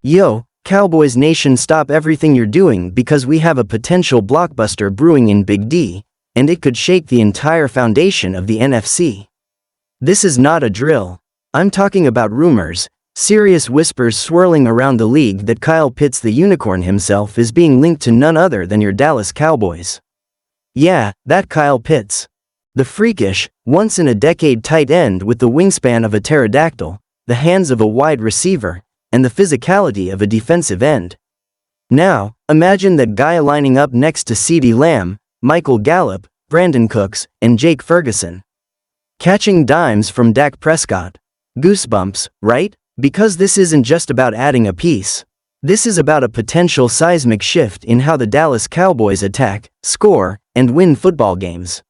Yo, Cowboys Nation, stop everything you're doing because we have a potential blockbuster brewing in Big D, and it could shake the entire foundation of the NFC. This is not a drill. I'm talking about rumors, serious whispers swirling around the league that Kyle Pitts, the unicorn himself, is being linked to none other than your Dallas Cowboys. Yeah, that Kyle Pitts. The freakish, once-in-a-decade tight end with the wingspan of a pterodactyl, the hands of a wide receiver, and the physicality of a defensive end. Now, imagine that guy lining up next to CeeDee Lamb, Michael Gallup, Brandon Cooks, and Jake Ferguson. Catching dimes from Dak Prescott. Goosebumps, right? Because this isn't just about adding a piece. This is about a potential seismic shift in how the Dallas Cowboys attack, score, and win football games.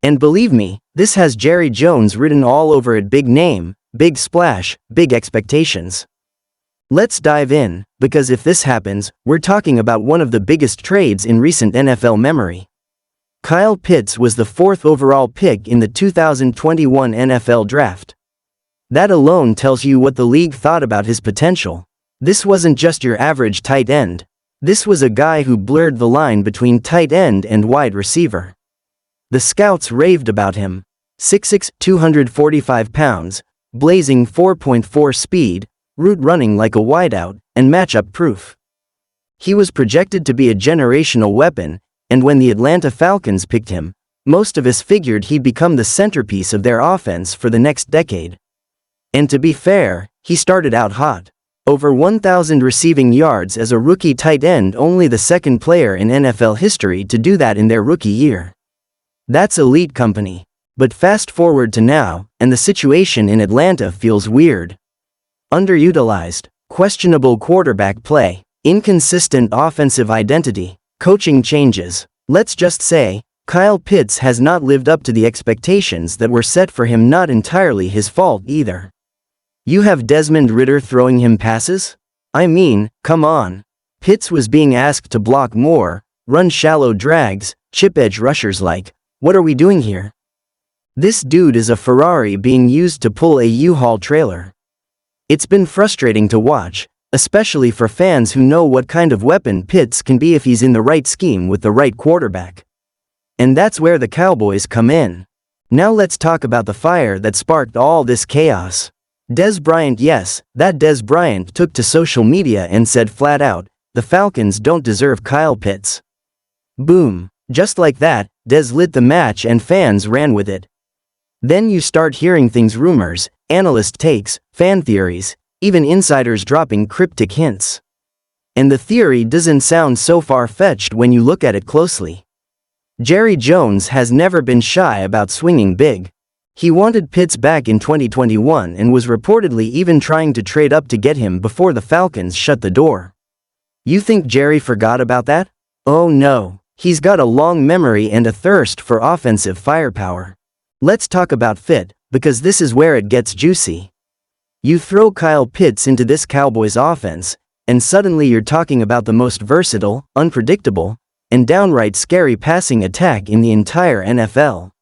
And believe me, this has Jerry Jones written all over it. Big name, big splash, big expectations. Let's dive in, because if this happens, we're talking about one of the biggest trades in recent NFL memory. Kyle Pitts was the 4th overall pick in the 2021 NFL Draft. That alone tells you what the league thought about his potential. This wasn't just your average tight end. This was a guy who blurred the line between tight end and wide receiver. The scouts raved about him. 6'6", 245 pounds, blazing 4.4 speed, route running like a wideout, and matchup proof. He was projected to be a generational weapon, and when the Atlanta Falcons picked him, most of us figured he'd become the centerpiece of their offense for the next decade. And to be fair, he started out hot. Over 1,000 receiving yards as a rookie tight end, only the second player in NFL history to do that in their rookie year. That's elite company. But fast forward to now, and the situation in Atlanta feels weird. Underutilized, questionable quarterback play, inconsistent offensive identity, coaching changes. Let's just say, Kyle Pitts has not lived up to the expectations that were set for him. Not entirely his fault either. You have Desmond Ridder throwing him passes? I mean, come on. Pitts was being asked to block more, run shallow drags, chip edge rushers. Like, what are we doing here? This dude is a Ferrari being used to pull a U-Haul trailer. It's been frustrating to watch, especially for fans who know what kind of weapon Pitts can be if he's in the right scheme with the right quarterback. And that's where the Cowboys come in. Now let's talk about the fire that sparked all this chaos. Dez Bryant. Yes, that Dez Bryant took to social media and said flat out, the Falcons don't deserve Kyle Pitts. Boom. Just like that, Dez lit the match and fans ran with it. Then you start hearing things, rumors, analyst takes, fan theories, even insiders dropping cryptic hints. And the theory doesn't sound so far-fetched when you look at it closely. Jerry Jones has never been shy about swinging big. He wanted Pitts back in 2021 and was reportedly even trying to trade up to get him before the Falcons shut the door. You think Jerry forgot about that? Oh no, he's got a long memory and a thirst for offensive firepower. Let's talk about fit, because this is where it gets juicy. You throw Kyle Pitts into this Cowboys offense, and suddenly you're talking about the most versatile, unpredictable, and downright scary passing attack in the entire NFL.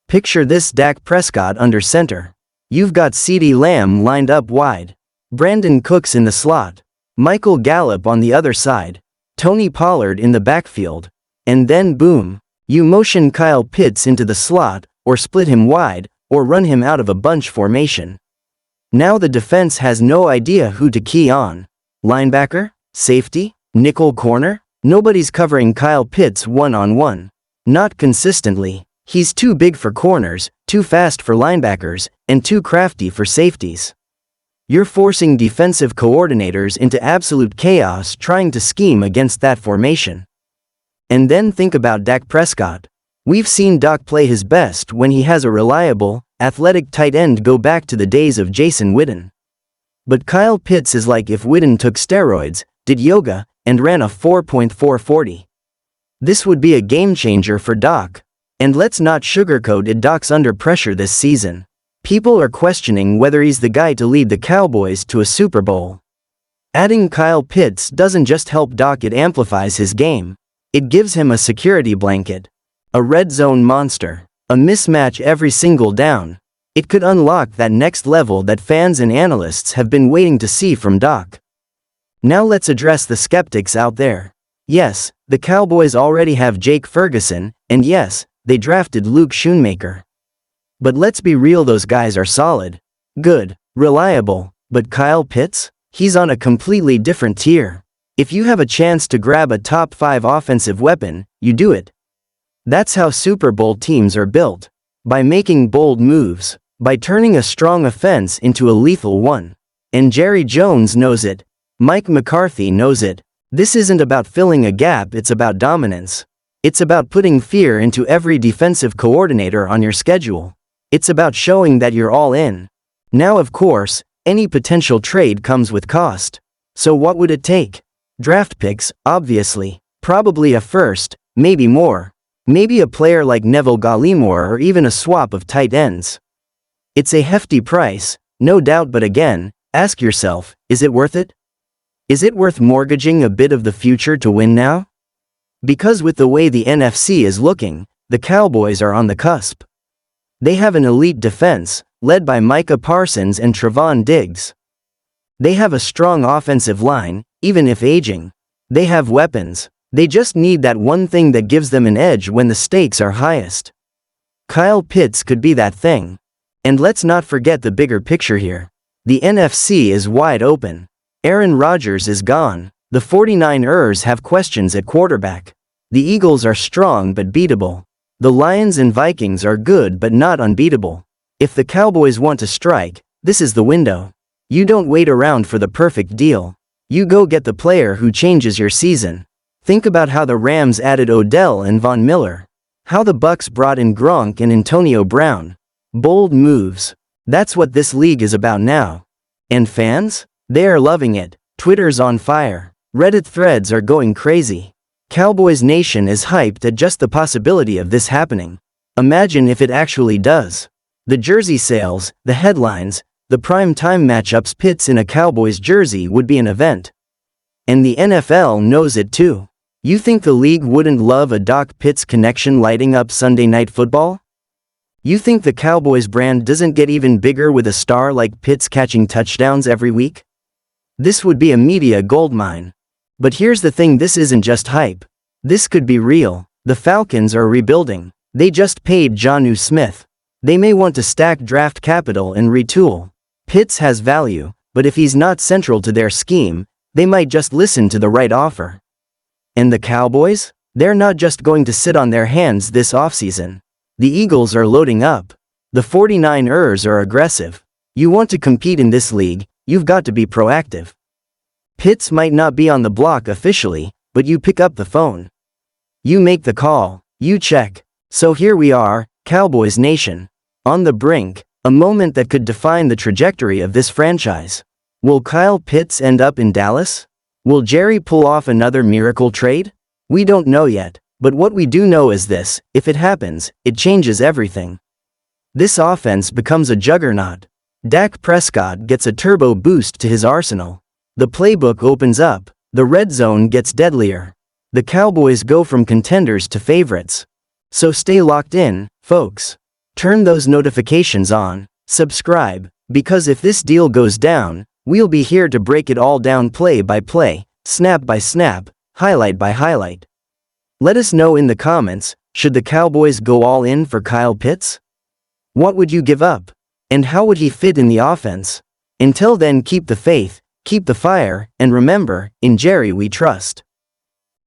Picture this: Dak Prescott under center. You've got CeeDee Lamb lined up wide. Brandon Cooks in the slot. Michael Gallup on the other side. Tony Pollard in the backfield. And then boom, you motion Kyle Pitts into the slot, or split him wide, or run him out of a bunch formation. Now the defense has no idea who to key on. Linebacker? Safety? Nickel corner? Nobody's covering Kyle Pitts one-on-one. Not consistently. He's too big for corners, too fast for linebackers, and too crafty for safeties. You're forcing defensive coordinators into absolute chaos trying to scheme against that formation. And then think about Dak Prescott. We've seen Dak play his best when he has a reliable, athletic tight end. Go back to the days of Jason Witten. But Kyle Pitts is like if Witten took steroids, did yoga, and ran a 4.440. This would be a game changer for Dak. And let's not sugarcoat it, Dak's under pressure this season. People are questioning whether he's the guy to lead the Cowboys to a Super Bowl. Adding Kyle Pitts doesn't just help Dak, it amplifies his game. It gives him a security blanket. A red zone monster. A mismatch every single down. It could unlock that next level that fans and analysts have been waiting to see from Dak. Now let's address the skeptics out there. Yes, the Cowboys already have Jake Ferguson, and yes, they drafted Luke Schoonmaker. But let's be real, those guys are solid, good, reliable, but Kyle Pitts? He's on a completely different tier. If you have a chance to grab a top 5 offensive weapon, you do it. That's how Super Bowl teams are built. By making bold moves, by turning a strong offense into a lethal one. And Jerry Jones knows it. Mike McCarthy knows it. This isn't about filling a gap, it's about dominance. It's about putting fear into every defensive coordinator on your schedule. It's about showing that you're all in. Now, of course, any potential trade comes with cost. So what would it take? Draft picks, obviously. Probably a first, maybe more. Maybe a player like Neville Gallimore or even a swap of tight ends. It's a hefty price, no doubt, but again, ask yourself, is it worth it? Is it worth mortgaging a bit of the future to win now? Because with the way the NFC is looking, the Cowboys are on the cusp. They have an elite defense, led by Micah Parsons and Trevon Diggs. They have a strong offensive line, even if aging. They have weapons. They just need that one thing that gives them an edge when the stakes are highest. Kyle Pitts could be that thing. And let's not forget the bigger picture here. The NFC is wide open. Aaron Rodgers is gone. The 49ers have questions at quarterback. The Eagles are strong but beatable. The Lions and Vikings are good but not unbeatable. If the Cowboys want to strike, this is the window. You don't wait around for the perfect deal. You go get the player who changes your season. Think about how the Rams added Odell and Von Miller. How the Bucs brought in Gronk and Antonio Brown. Bold moves. That's what this league is about now. And fans? They are loving it. Twitter's on fire. Reddit threads are going crazy. Cowboys Nation is hyped at just the possibility of this happening. Imagine if it actually does. The jersey sales, the headlines, the prime time matchups. Pitts in a Cowboys jersey would be an event. And the NFL knows it too. You think the league wouldn't love a Dak Pitts connection lighting up Sunday Night Football? You think the Cowboys brand doesn't get even bigger with a star like Pitts catching touchdowns every week? This would be a media goldmine. But here's the thing, this isn't just hype. This could be real. The Falcons are rebuilding. They just paid Jonnu Smith. They may want to stack draft capital and retool. Pitts has value, but if he's not central to their scheme, they might just listen to the right offer. And the Cowboys? They're not just going to sit on their hands this offseason. The Eagles are loading up. The 49ers are aggressive. You want to compete in this league, you've got to be proactive. Pitts might not be on the block officially, but you pick up the phone. You make the call. You check. So here we are, Cowboys Nation. On the brink, a moment that could define the trajectory of this franchise. Will Kyle Pitts end up in Dallas? Will Jerry pull off another miracle trade? We don't know yet, but what we do know is this: if it happens, it changes everything. This offense becomes a juggernaut. Dak Prescott gets a turbo boost to his arsenal. The playbook opens up. The red zone gets deadlier. The Cowboys go from contenders to favorites. So stay locked in, folks. Turn those notifications on. Subscribe, because if this deal goes down, we'll be here to break it all down play by play, snap by snap, highlight by highlight. Let us know in the comments, should the Cowboys go all in for Kyle Pitts? What would you give up? And how would he fit in the offense? Until then, keep the faith, keep the fire, and remember, in Jerry we trust.